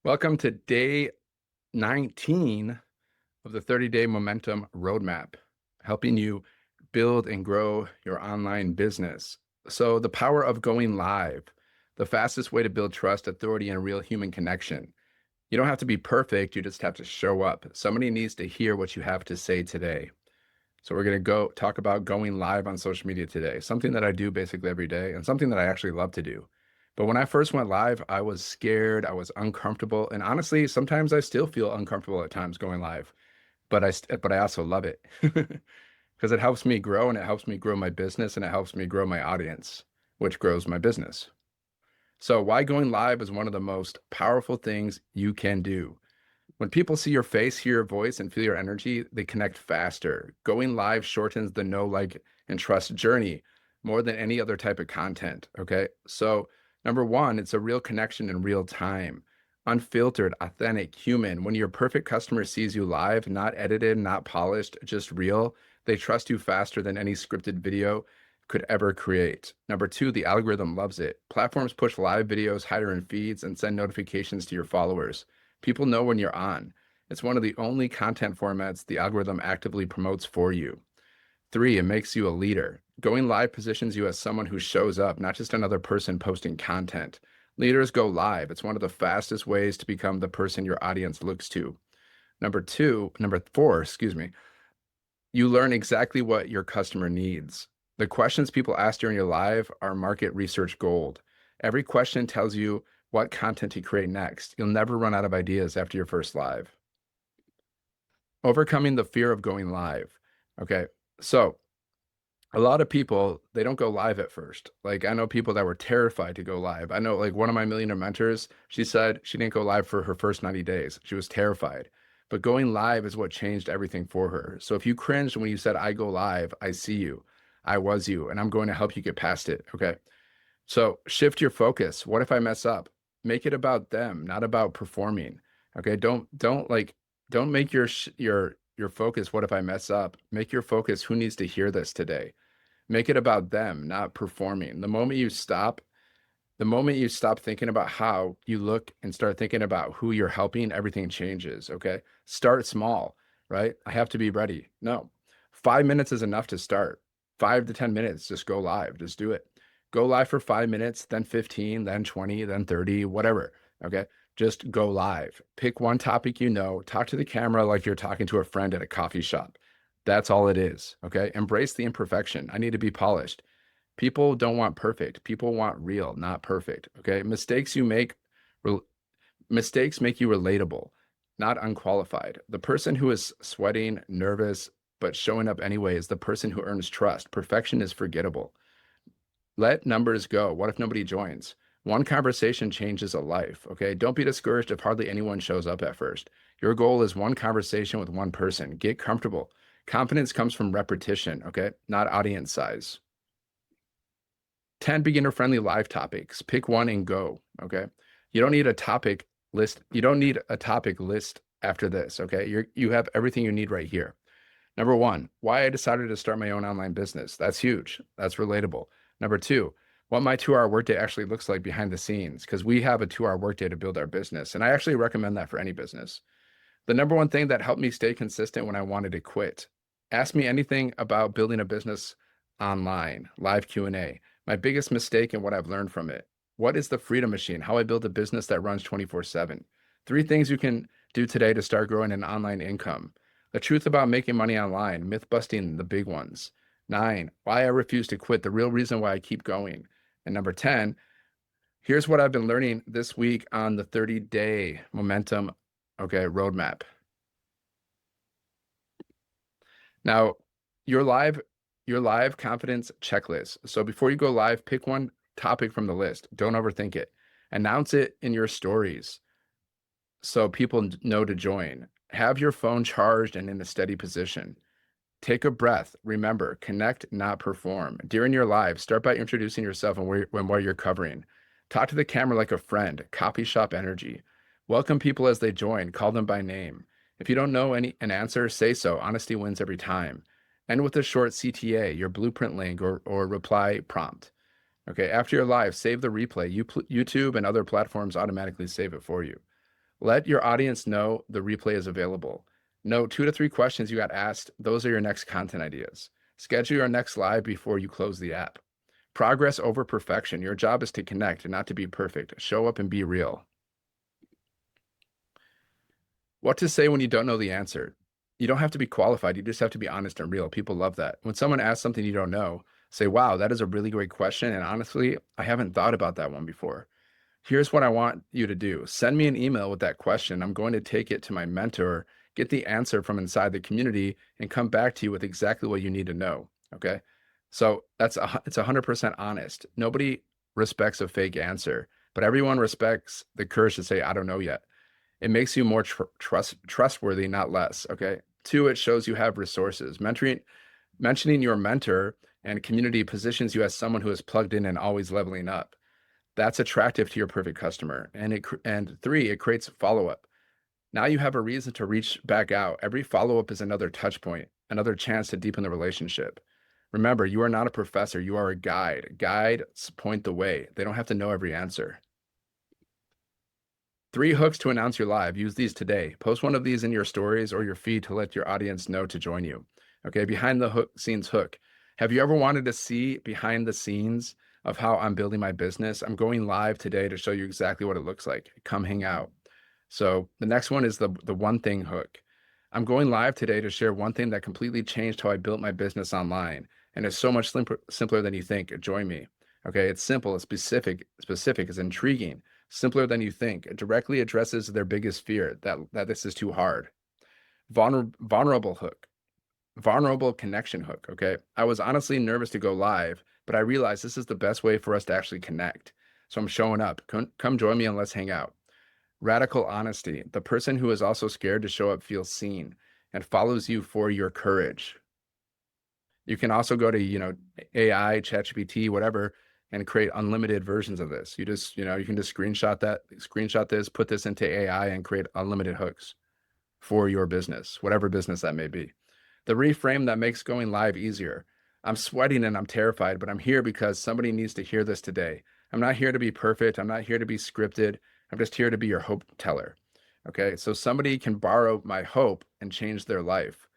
Welcome to day 19 of the 30-day momentum roadmap, helping you build and grow your online business. So the power of going live, the fastest way to build trust, authority, and real human connection. You don't have to be perfect. You just have to show up. Somebody needs to hear what you have to say today. So we're going to go talk about going live on social media today, something that I do basically every day and something that I actually love to do. But when I first went live, I was scared, I was uncomfortable, and honestly, sometimes I still feel uncomfortable at times going live, but I also love it because it helps me grow and it helps me grow my business and it helps me grow my audience, which grows my business. So why going live is one of the most powerful things you can do. When people see your face, hear your voice, and feel your energy, they connect faster. Going live shortens the know, like, and trust journey more than any other type of content. Okay. So, number one, it's a real connection in real time, unfiltered, authentic, human. When your perfect customer sees you live, not edited, not polished, just real, they trust you faster than any scripted video could ever create. Number two, the algorithm loves it. Platforms push live videos higher in feeds and send notifications to your followers. People know when you're on. It's one of the only content formats the algorithm actively promotes for you. Three, it makes you a leader. Going live positions you as someone who shows up, not just another person posting content. Leaders go live. It's one of the fastest ways to become the person your audience looks to. Number four, excuse me, you learn exactly what your customer needs. The questions people ask during your live are market research gold. Every question tells you what content to create next. You'll never run out of ideas after your first live. Overcoming the fear of going live. Okay. So a lot of people, they don't go live at first. Like I know people that were terrified to go live. I know like one of my millionaire mentors, she said she didn't go live for her first 90 days. She was terrified. But going live is what changed everything for her. So if you cringed when you said, I go live, I see you, I was you, and I'm going to help you get past it. Okay. So shift your focus. What if I mess up? Make it about them, not about performing. Okay. Don't make your focus. What if I mess up? Make your focus. Who needs to hear this today? Make it about them, not performing. The moment you stop thinking about how you look and start thinking about who you're helping, everything changes. Okay. Start small, right? I have to be ready. No, 5 minutes is enough to start. 5 to 10 minutes, just go live. Just do it. Go live for 5 minutes, then 15, then 20, then 30, whatever. Okay. Just go live. Pick one topic talk to the camera like you're talking to a friend at a coffee shop. That's all it is. Okay. Embrace the imperfection. I need to be polished. People don't want perfect. People want real, not perfect. Okay. Re- mistakes make you relatable, not unqualified. The person who is sweating, nervous, but showing up anyway is the person who earns trust. Perfection is forgettable. Let numbers go. What if nobody joins? One conversation changes a life. Okay. Don't be discouraged if hardly anyone shows up at first. Your goal is one conversation with one person. Get comfortable. Confidence comes from repetition. Okay. Not audience size. 10 beginner friendly live topics. Pick one and go. Okay. You don't need a topic list. You don't need a topic list after this. Okay. You have everything you need right here. Number one, why I decided to start my own online business. That's huge. That's relatable. Number two, what my 2 hour workday actually looks like behind the scenes, because we have a 2 hour workday to build our business. And I actually recommend that for any business. The number one thing that helped me stay consistent when I wanted to quit. Ask me anything about building a business online, live Q&A. My biggest mistake and what I've learned from it. What is the freedom machine? How I build a business that runs 24/7. 3 things you can do today to start growing an online income. The truth about making money online, myth busting the big ones. 9, why I refuse to quit, the real reason why I keep going. And number 10, here's what I've been learning this week on the 30-day momentum, roadmap. Now, your live your live confidence checklist. So before you go live, pick one topic from the list. Don't overthink it. Announce it in your stories so people know to join. Have your phone charged and in a steady position. Take a breath. Remember, connect, not perform. During your live, start by introducing yourself and what you're covering. Talk to the camera like a friend. Coffee shop energy. Welcome people as they join. Call them by name. If you don't know an answer, say so. Honesty wins every time. End with a short CTA, your blueprint link or reply prompt. Okay, after your live, save the replay. YouTube and other platforms automatically save it for you. Let your audience know the replay is available. Note 2 to 3 questions you got asked. Those are your next content ideas. Schedule your next live before you close the app. Progress over perfection. Your job is to connect and not to be perfect. Show up and be real. What to say when you don't know the answer. You don't have to be qualified. You just have to be honest and real. People love that. When someone asks something you don't know, say, wow, that is a really great question. And honestly, I haven't thought about that one before. Here's what I want you to do. Send me an email with that question. I'm going to take it to my mentor, get the answer from inside the community, and come back to you with exactly what you need to know. Okay. So it's 100% honest. Nobody respects a fake answer, but everyone respects the courage to say, I don't know yet. It makes you more trustworthy, not less. Okay. 2, it shows you have resources. Mentioning your mentor and community positions you as someone who is plugged in and always leveling up. That's attractive to your perfect customer. And 3, it creates follow-up. Now you have a reason to reach back out. Every follow-up is another touch point, another chance to deepen the relationship. Remember, you are not a professor, you are a guide. Guides point the way. They don't have to know every answer. 3 hooks to announce your live. Use these today. Post one of these in your stories or your feed to let your audience know to join you. Okay, behind the scenes hook. Have you ever wanted to see behind the scenes of how I'm building my business? I'm going live today to show you exactly what it looks like. Come hang out. So the next one is the one thing hook. I'm going live today to share one thing that completely changed how I built my business online. And it's so much simpler than you think. Join me. Okay, it's simple, it's specific, it's intriguing, simpler than you think. It directly addresses their biggest fear, that this is too hard. Vulnerable hook. Vulnerable connection hook. Okay. I was honestly nervous to go live, but I realized this is the best way for us to actually connect. So I'm showing up. Come join me and let's hang out. Radical honesty. The person who is also scared to show up feels seen and follows you for your courage. You can also go to, AI, ChatGPT, whatever, and create unlimited versions of this. You can just screenshot this, put this into AI and create unlimited hooks for your business, whatever business that may be. The reframe that makes going live easier. I'm sweating and I'm terrified, but I'm here because somebody needs to hear this today. I'm not here to be perfect. I'm not here to be scripted. I'm just here to be your hope teller. Okay. So somebody can borrow my hope and change their life.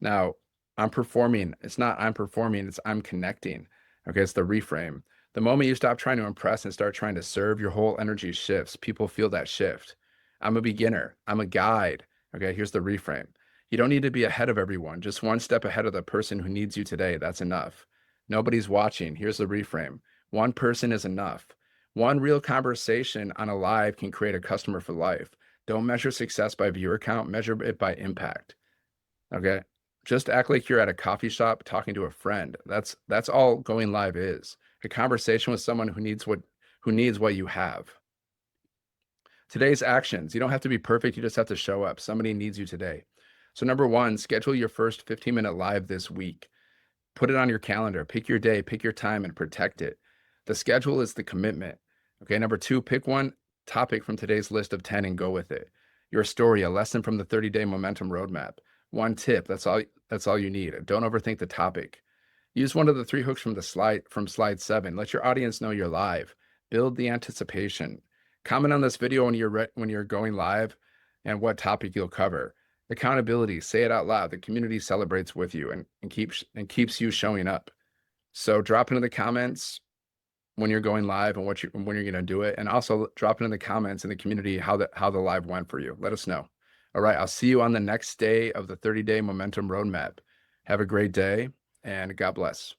Now, I'm performing. It's not I'm performing, it's I'm connecting. Okay. It's the reframe. The moment you stop trying to impress and start trying to serve, your whole energy shifts. People feel that shift. I'm a beginner. I'm a guide. Okay. Here's the reframe. You don't need to be ahead of everyone, just one step ahead of the person who needs you today. That's enough. Nobody's watching. Here's the reframe. One person is enough. One real conversation on a live can create a customer for life. Don't measure success by viewer count, measure it by impact. Okay. Just act like you're at a coffee shop talking to a friend. That's all going live is. A conversation with someone who needs what you have. Today's actions. You don't have to be perfect. You just have to show up. Somebody needs you today. So number 1, schedule your first 15-minute live this week. Put it on your calendar. Pick your day, pick your time, and protect it. The schedule is the commitment. Okay. Number 2, pick one topic from today's list of 10 and go with it. Your story, a lesson from the 30-day momentum roadmap. One tip. That's all you need. Don't overthink the topic. Use one of the 3 hooks from slide 7. Let your audience know you're live. Build the anticipation. Comment on this video when you're going live and what topic you'll cover. Accountability. Say it out loud. The community celebrates with you and keeps you showing up. So drop into the comments when you're going live and when you're going to do it, and also drop it in the comments in the community how the live went for you. Let us know. All right, I'll see you on the next day of the 30-day momentum roadmap. Have a great day and God bless.